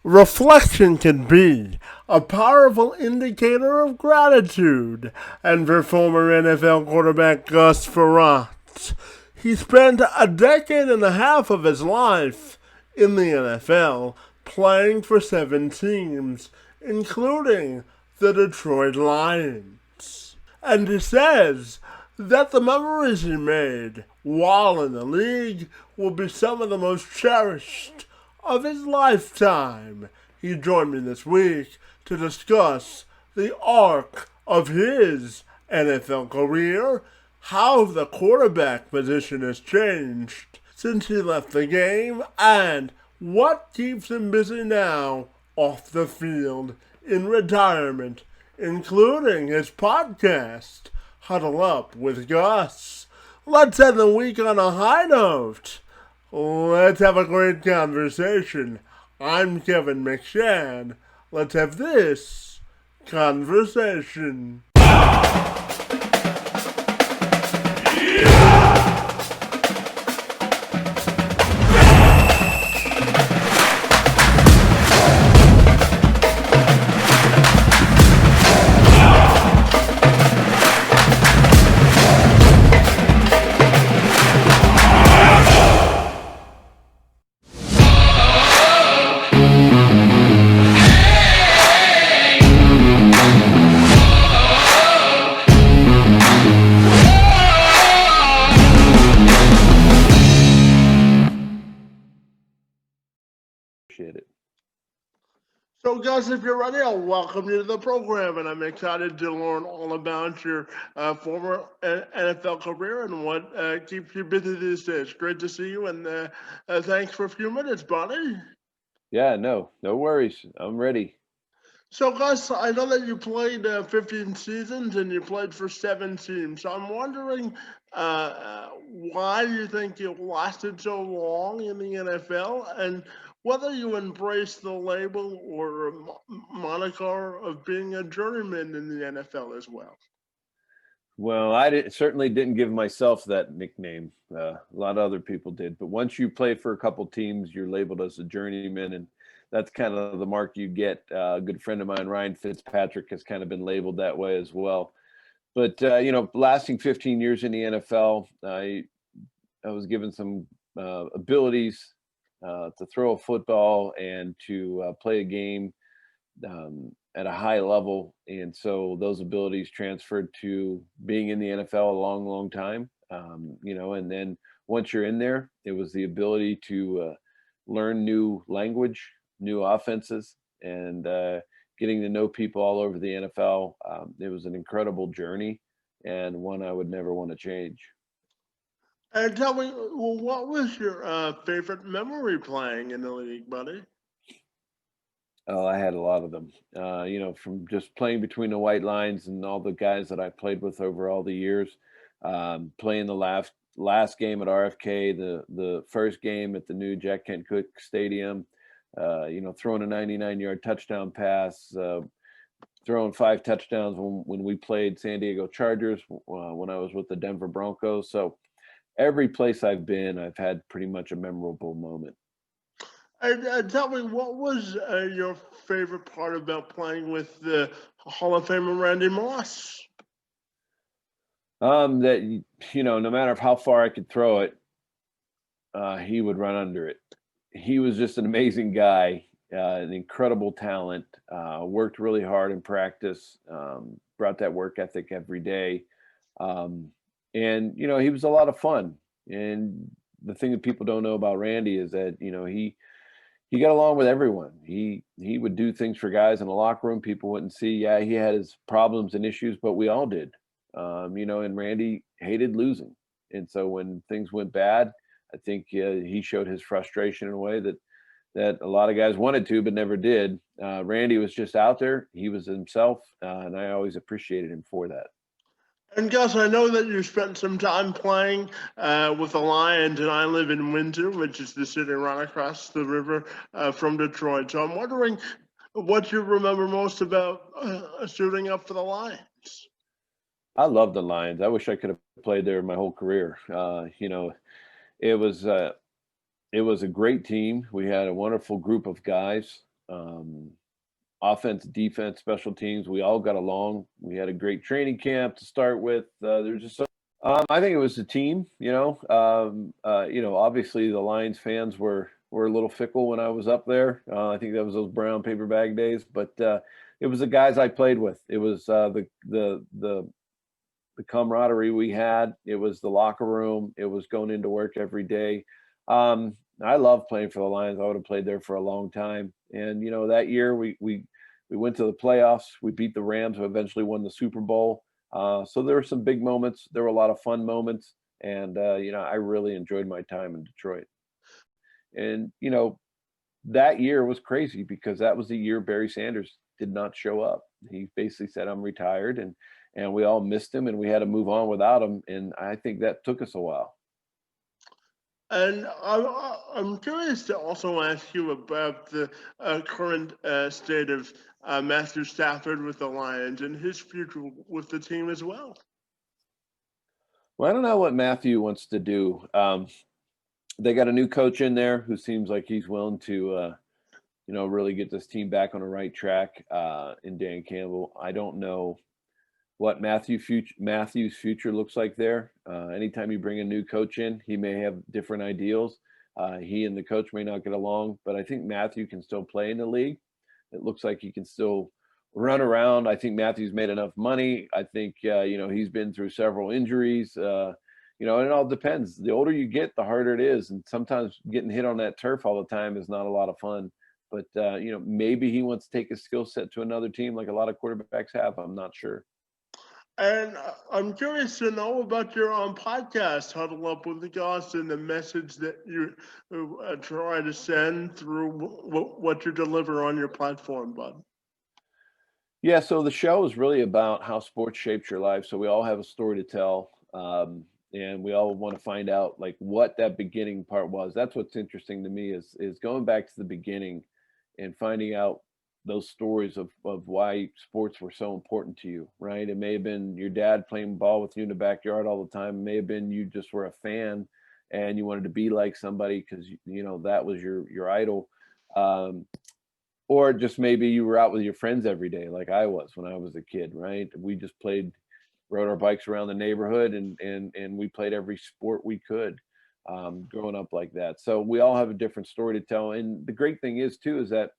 Reflection can be a powerful indicator of gratitude, and for former NFL quarterback Gus Frerotte, he spent a decade and a half of his life in the NFL playing for 7 teams, including the Detroit Lions. And he says that the memories he made while in the league will be some of the most cherished of his lifetime. He joined me this week to discuss the arc of his NFL career, how the quarterback position has changed since he left the game, and what keeps him busy now off the field in retirement, including his podcast, Huddle Up with Gus. Let's end the week on a high note. Let's have a great conversation. I'm Kevin McShann. Let's have this conversation. Appreciate it. So, Gus, if you're ready, I'll welcome you to the program, and I'm excited to learn all about your former NFL career and what keeps you busy these days. Great to see you, and thanks for a few minutes, buddy. Yeah, no worries. I'm ready. So, Gus, I know that you played 15 seasons and you played for 7 teams. So, I'm wondering why you think you lasted so long in the NFL and whether you embrace the label or moniker of being a journeyman in the NFL as well. Well, certainly didn't give myself that nickname. A lot of other people did. But once you play for a couple teams, you're labeled as a journeyman, and that's kind of the mark you get. A good friend of mine, Ryan Fitzpatrick, has kind of been labeled that way as well. But lasting 15 years in the NFL, I was given some abilities to throw a football and to play a game at a high level. And so those abilities transferred to being in the NFL a long, long time. And then once you're in there, it was the ability to learn new language, new offenses, and getting to know people all over the NFL. It was an incredible journey and one I would never want to change. And tell me, well, what was your favorite memory playing in the league, buddy? Oh, I had a lot of them. From just playing between the white lines and all the guys that I played with over all the years, playing the last game at RFK, the first game at the new Jack Kent Cooke Stadium, throwing a 99-yard touchdown pass, throwing 5 touchdowns when we played San Diego Chargers when I was with the Denver Broncos. So every place I've been, I've had pretty much a memorable moment. And tell me, what was your favorite part about playing with the Hall of Famer Randy Moss? That no matter how far I could throw it, he would run under it. He was just an amazing guy, an incredible talent. Worked really hard in practice. Brought that work ethic every day, and he was a lot of fun. And the thing that people don't know about Randy is that he got along with everyone. He would do things for guys in the locker room people wouldn't see. Yeah, he had his problems and issues, but we all did. And Randy hated losing. And so when things went bad, I think he showed his frustration in a way that a lot of guys wanted to but never did. Randy was just out there. He was himself, and I always appreciated him for that. And Gus, I know that you spent some time playing with the Lions, and I live in Windsor, which is the city right across the river from Detroit. So I'm wondering what you remember most about shooting up for the Lions. I love the Lions. I wish I could have played there my whole career. It was it was a great team. We had a wonderful group of guys. um, offense, defense, special teams. We all got along. We had a great training camp to start with. There's just I think it was the team. Obviously the Lions fans were a little fickle when I was up there. I think that was those brown paper bag days, but it was the guys I played with. It was the camaraderie we had. It was the locker room. It was going into work every day. I love playing for the Lions. I would have played there for a long time. And that year we went to the playoffs. We beat the Rams, who eventually won the Super Bowl. So there were some big moments. There were a lot of fun moments, and I really enjoyed my time in Detroit. And that year was crazy because that was the year Barry Sanders did not show up. He basically said, "I'm retired," and we all missed him, and we had to move on without him. And I think that took us a while. And I'm curious to also ask you about the current state of Matthew Stafford with the Lions and his future with the team as well. Well, I don't know what Matthew wants to do. They got a new coach in there who seems like he's willing to, really get this team back on the right track. In Dan Campbell, I don't know what Matthew's future looks like there. Anytime you bring a new coach in, he may have different ideals. He and the coach may not get along, but I think Matthew can still play in the league. It looks like he can still run around. I think Matthew's made enough money. I think he's been through several injuries. And it all depends. The older you get, the harder it is, and sometimes getting hit on that turf all the time is not a lot of fun. But maybe he wants to take his skill set to another team, like a lot of quarterbacks have. I'm not sure. And I'm curious to know about your podcast, Huddle Up with the Gus, and the message that you try to send through what you deliver on your platform, bud. Yeah, so the show is really about how sports shapes your life. So we all have a story to tell, and we all want to find out like what that beginning part was. That's what's interesting to me is going back to the beginning and finding out those stories of why sports were so important to you, right? It may have been your dad playing ball with you in the backyard all the time. It may have been you just were a fan and you wanted to be like somebody because that was your idol. Or just maybe you were out with your friends every day, like I was when I was a kid, right? We just rode our bikes around the neighborhood and we played every sport we could growing up like that. So we all have a different story to tell. And the great thing is too, is that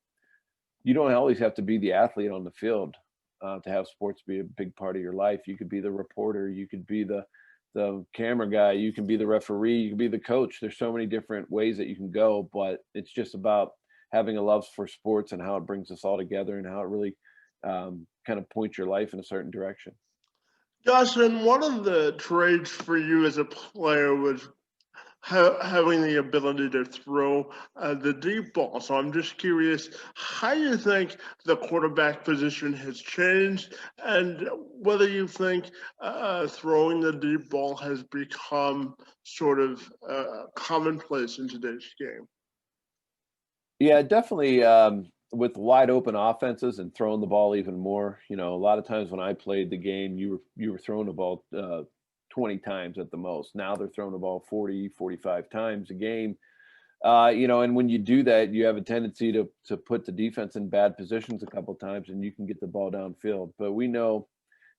you don't always have to be the athlete on the field to have sports be a big part of your life. You could be the reporter, you could be the camera guy, you can be the referee, you can be the coach. There's so many different ways that you can go, but it's just about having a love for sports and how it brings us all together and how it really kind of points your life in a certain direction. Justin, one of the traits for you as a player was having the ability to throw the deep ball. So I'm just curious how you think the quarterback position has changed and whether you think throwing the deep ball has become sort of commonplace in today's game. Yeah, definitely. With wide open offenses and throwing the ball even more, a lot of times when I played the game, you were throwing the ball 20 times at the most. Now they're throwing the ball 40, 45 times a game. And when you do that, you have a tendency to put the defense in bad positions a couple times and you can get the ball downfield. But we know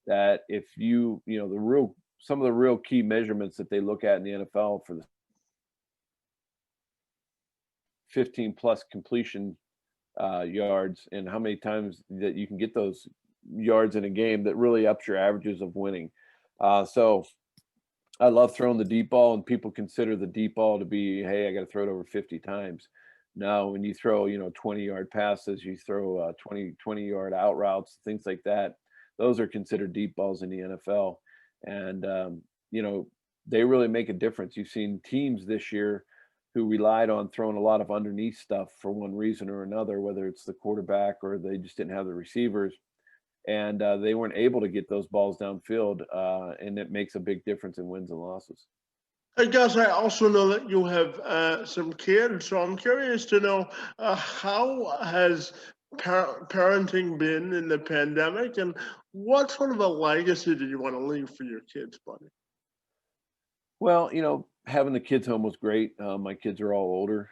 that if some of the real key measurements that they look at in the NFL for the 15 plus completion yards and how many times that you can get those yards in a game, that really ups your averages of winning. So I love throwing the deep ball, and people consider the deep ball to be, hey, I got to throw it over 50 times. Now, when you throw, 20-yard passes, you throw 20-yard out routes, things like that. Those are considered deep balls in the NFL. And, they really make a difference. You've seen teams this year who relied on throwing a lot of underneath stuff for one reason or another, whether it's the quarterback or they just didn't have the receivers. And they weren't able to get those balls downfield, and it makes a big difference in wins and losses. Hey, Gus, I also know that you have some kids, so I'm curious to know how has parenting been in the pandemic, and what sort of a legacy do you want to leave for your kids, buddy? Well, having the kids home was great. My kids are all older.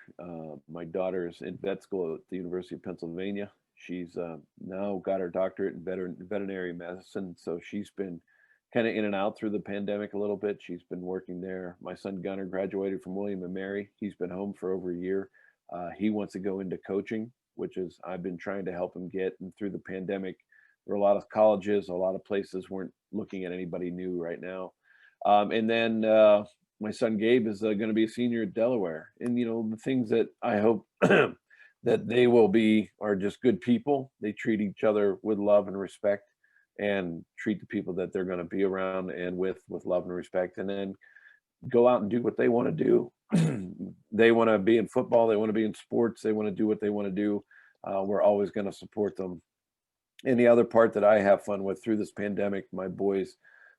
My daughter is in vet school at the University of Pennsylvania. She's now got her doctorate in veterinary medicine, so she's been kind of in and out through the pandemic a little bit. She's been working there. My son Gunnar graduated from William and Mary. He's been home for over a year. He wants to go into coaching, which is I've been trying to help him get. And through the pandemic, there were a lot of colleges, a lot of places weren't looking at anybody new right now. And then my son Gabe is going to be a senior at Delaware. And, the things that I hope that they will be are just good people. They treat each other with love and respect and treat the people that they're going to be around and with love and respect, and then go out and do what they want to do. They want to be in football. They want to be in sports. They want to do what they want to do. We're always going to support them. And the other part that I have fun with through this pandemic, my boys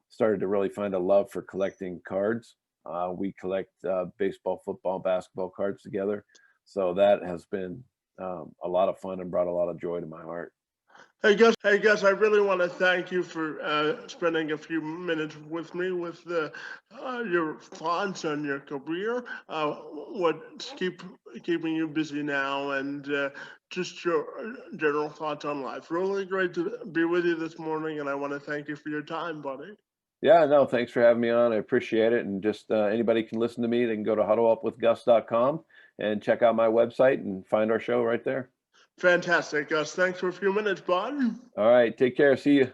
started to really find a love for collecting cards. We collect baseball, football, basketball cards together. So that has been a lot of fun and brought a lot of joy to my heart. Hey Gus, I really want to thank you for spending a few minutes with me with your thoughts on your career, what's keeping you busy now, and just your general thoughts on life. Really great to be with you this morning, and I want to thank you for your time, buddy. Yeah, no, thanks for having me on. I appreciate it. And just anybody can listen to me. They can go to huddleupwithgus.com and check out my website and find our show right there. Fantastic, Gus. Thanks for a few minutes, bud. All right. Take care. See you.